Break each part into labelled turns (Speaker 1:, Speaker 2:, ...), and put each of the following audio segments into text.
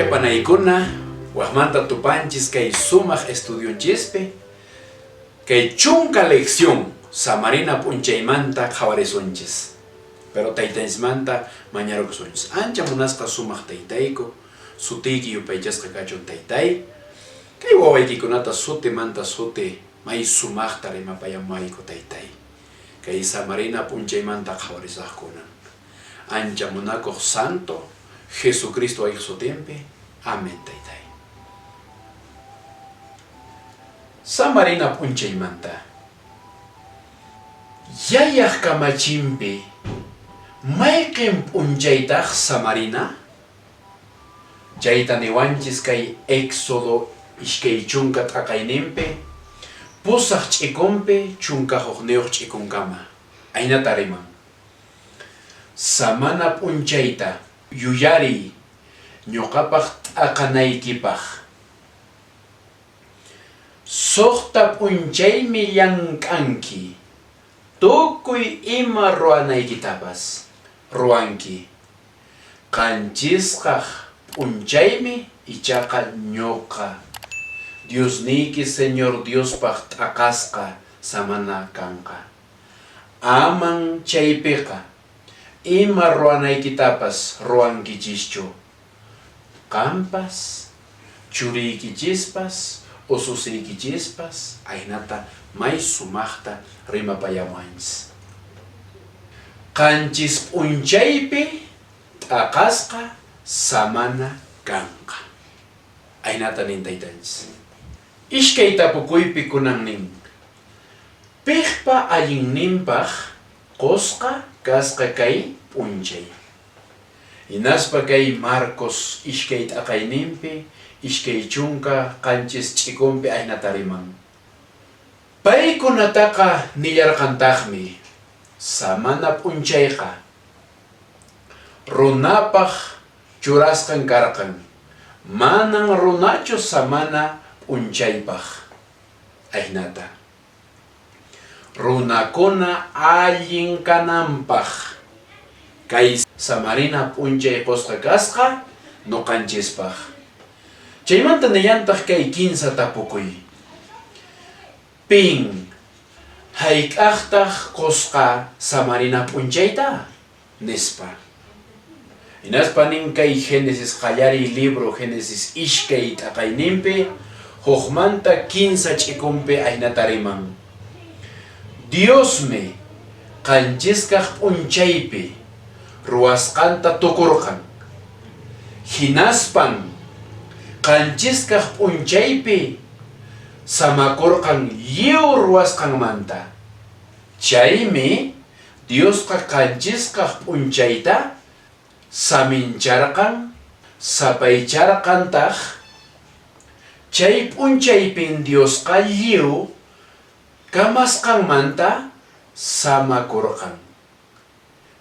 Speaker 1: Panaykuna, wahmanta tupanchis kay sumaq estudiunchispe, kay chunka lección samarina punchaymanta qhawarisunchis. Pero taytaysmanta mañarukusunchis. Ancha munasqa sumaq taytayku, sutiyki yupaychasqa kachun taytay, kay wawaykikunata sutimanta suti may sumaqta rimapayamayku taytay. Kay samarina punchaymanta qhawarisaqkuna. Ancha munakuq santo Jesucristo ay sutimpi. Amén taytay. Samarina punchaymanta yayaq kamachimpi mayqin punchaytaq samarina chayta niwanchis kay Éxodo ishkay chunka t'aqayninpi pusaq ch'ikunpi chunkahuqniyuq ch'ikunkama aynata riman. Samana punchayta yuyari ñuqapaq t'aqanaykipaq suqta punchaymi llank'anki tukuy ima ruwanaykitapas ruwanki qanchisqaq punchaymi ichaqa ñuqa Diosniyki Señor Diospaq t'aqasqa samana kanqa. Aman chaypiqa ima ruwanaykitapas ruwankichischu qampas churiykichispas ususiykichispas aynata may sumaqta rimapayamanchis. Qanchis punchaypi t'aqasqa samana kanqa aynata nin taytanchis. Ishkay tapukuypi kunan nin piqpa allinninpaq qusqa kasqa kay punchay. Hinaspa kay Marcos ishkay t'aqayninpi ishkay chunka qanchis ch'ikunpi aynata riman. Paykunataqa nillarqantaqmi samana punchayqa runapaq churasqan karqan manan runachu samana punchaypaq aynata. Runakuna allin kananpaq kay samarina punchay qusqa kasqa nuqanchispaq. Chaymanta niyantaq kay kinsa tapukuy. Pin hayk'aqtaq qusqa samarina punchayta nispa. Hinaspa nin kay Génesis qallari libro Génesis ishkay t'aqayninpi hukmanta kinsa ch'ikunpi aynata riman. Diosmi qanchisqaq punchaypi ruwasqanta tukurqan. Hinaspan qanchisqaq punchaypi samakurqan lliw ruwasqanmanta. Chaymi Diosqa qanchisqaq punchayta samincharqan, sapaycharqantaq. Chay punchaypin Diosqa lliw kamasqanmanta samakurqan.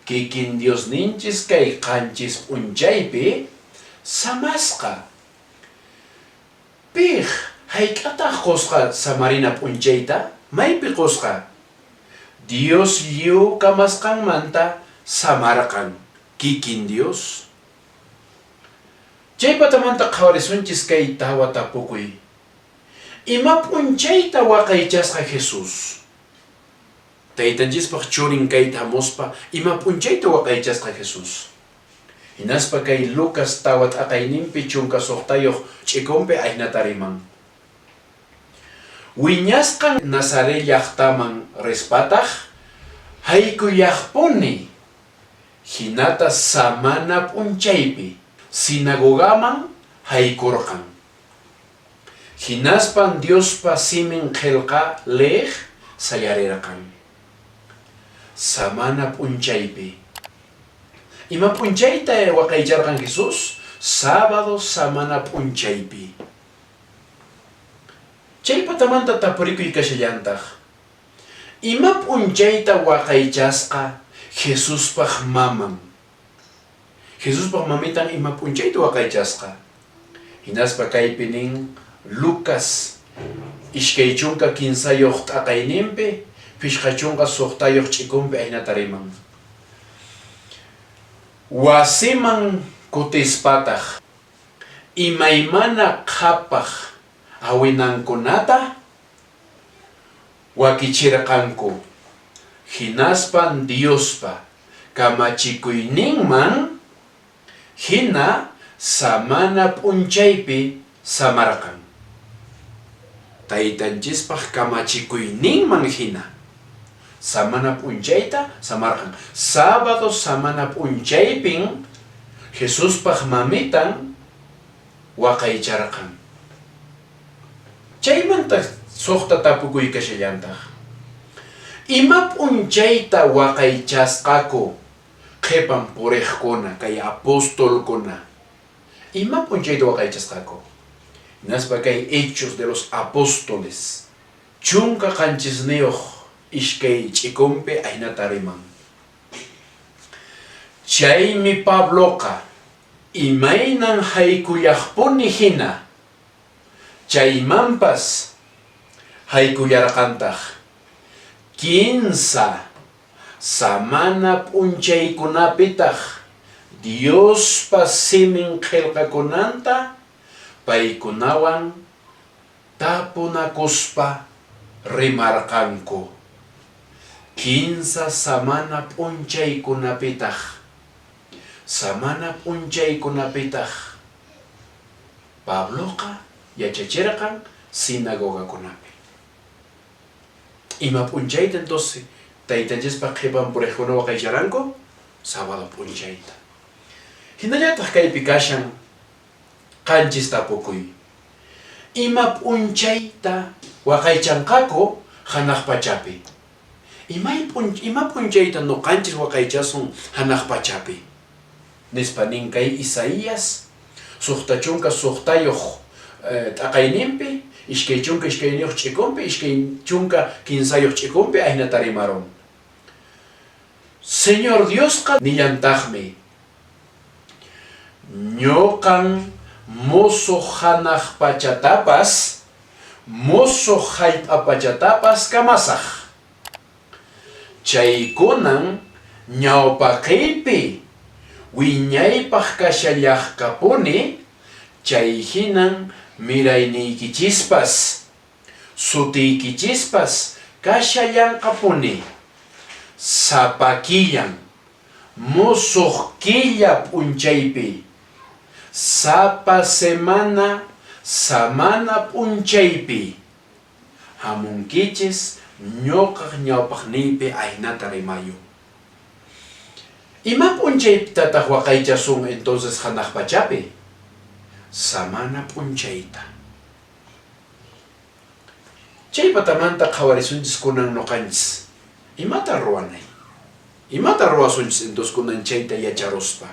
Speaker 1: Kikin Dios ninchis kay qanchis punchaypi samasqa. Piq hayk'ataq qusqa samarina punchayta maypi qusqa. Dios lliw kamasqanmanta samarqan kikin Dios. Chaypatamanta qhawarisunchis kay tawa tapukuy. Ima punchayta waqaychasqa Jesus. Taytanchispaq churin kayta hamuspa ima punchayta waqaychasqa Jesus. Hinaspa kay Lucas tawa t'aqayninpi chunka suqtayuq ch'ikunpi aynata riman. Wiñasqan Nazaret llaqtaman rispataq haykuyaqpuni. Hinata samana punchaypi sinagogaman haykurqan. Hinaspan Diospa simin qillqa leq sayarirqan. Samana punchaypi. Ima punchayta waqaycharqan Jesus? Sábado samana punchaypi. Chaypatamanta tapurikuy kashallantaq. Ima punchayta waqaychasqa Jesuspaq maman. Jesus pa mamitan ima punchayta waqaychasqa. Hinaspa kaypinin Lucas ishkay chunka kinsayuq t'aqayninpi pishqa chunka suqtayuq ch'ikunpi aynatariman. Wasiman kutispataq imaymana qhapaq awinankunata wakichirqanku. Hinaspan Diospa kamachikuyninman hina samana p'unchaypi samarqan. Taytanchispaq kamachikuyninman hina samana p'unchayta samarqan. Sábado samana p'unchaypin Jesuspaq mamitan waqaycharqan. Chaymanta suqta tapukuykashallantaq. Ima p'unchayta waqaychasqaku qhipan puriqkuna, kay apostolkuna. Ima p'unchayta waqaychasqaku. Hinaspa kay Hechos de los Apóstoles chunka qanchisniyuq ishkay ch'ikunpi aynatariman. Chaymi Pabloqa imaynan haykullaqpuni hina chaymanpas haykullarqantaq 15 samana p'unchaykunapitaq Diospa simin qillqakunanta paykunawan tapunakuspa rimarqanku. 15 samana p'unchaykunapitaq Pabloqa yachachirqan sinagogakunapi. Ima p'unchayta entonces taytanchispa qhipan puriqkuna waqaycharanku sábado p'unchayta. Hinallataq kaypi kashan qanchis tapukuy. Ima p'unchayta waqaychanqaku hanaq pachapi. Ima p'unchayta nuqanchis waqaychasun hanaq pachapi. Nispa ninkay Isaías suqta chunka suqtayuq t'aqayninpi ishkay chunka ishkayniyuq ch'ikunpi ishkay chunka kinsayuq ch'ikunpi aynatarimaron. Señor Diosqa nillantaqmi ñoqan musuq hanaq pachatapas musuq hallp'a pachatapas kamasaq. Chaykunan ñawpaqiypi wiñaypaq kashallaqkapuni chayhinan mirayniykichispas sutiykichispas kashallanqapuni. Sapakillan musuq killa p'unchaypi sapa semana samana p'unchaypi hamunkichis ñuqaq ñawpaqniypi aynata rimayu. Ima p'unchaytataq waqaychasun entonces hanaq pachapi? Samana p'unchayta. Chaypatamanta qhawarisunchis kunan nuqanchis. Imata ruwanay? Imata ruwasunchis entonces kunan chayta yacharuspa?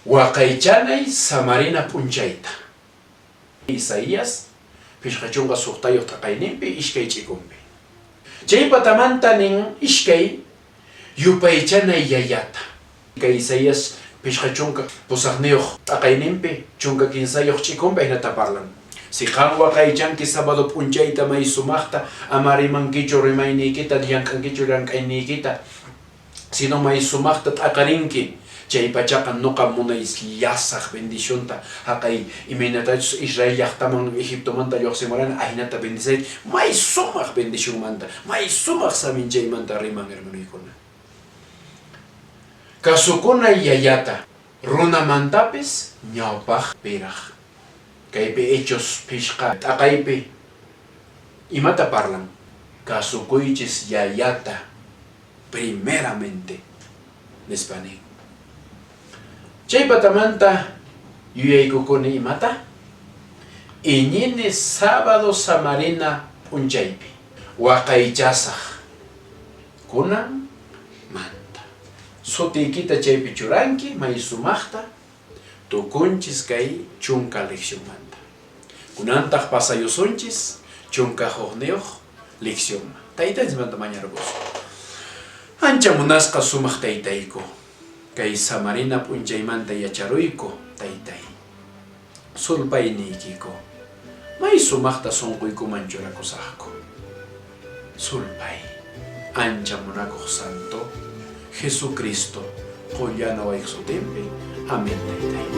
Speaker 1: Waqaychanay samarina p'unchayta. Isaías pishqa chunka suqtayuq t'aqayninpi ishkay ch'ikunpi. Chaypatamanta nin ishkay yupaychanay yayata. Kay Isaías pishqa chunka pusaqniyuq t'aqayninpi chunka kinsayuq ch'ikunpi aynata parlan. Si qan waqaychanki sábado p'unchayta may sumaqta ama rimankichu rimayniykita llank'ankichu llank'ayniykita sino may sumaqta t'aqarinki. Chay pachaqa nuqa munay llasaq bendicionta haqay imaynatachus Israel llaqtaman Egiptomanta lluqsimurana aynata bendisay may sumaq bendicionmanta may sumaq saminchaymanta riman hermanoykuna. Kasukuna yayata runamantapis ñawpaq piraq. Kaypi Hechos pishqa t'aqaypi imata parlan kasukuychis yayata primeramente nispanin. Chaypatamanta yuyaykukuni imata iñini sábado samarina p'unchaypi waqaychasaq kunan manta sutiykita chaypi churanki may sumaqta tukunchis kay chunka leccionmanta kunantaq pasayusunchis chunka huqniyuq leccionman taytanchimanta mañarqus ancha munasqa sumaq taytayku kay Samarina punchaymanta yacharuyku taytay sulpayniykiko may sumaqta sunquykuman churakusaqku sulpay ancha munakuq santo Jesucristo qullana wayqsutinpi amén taytay.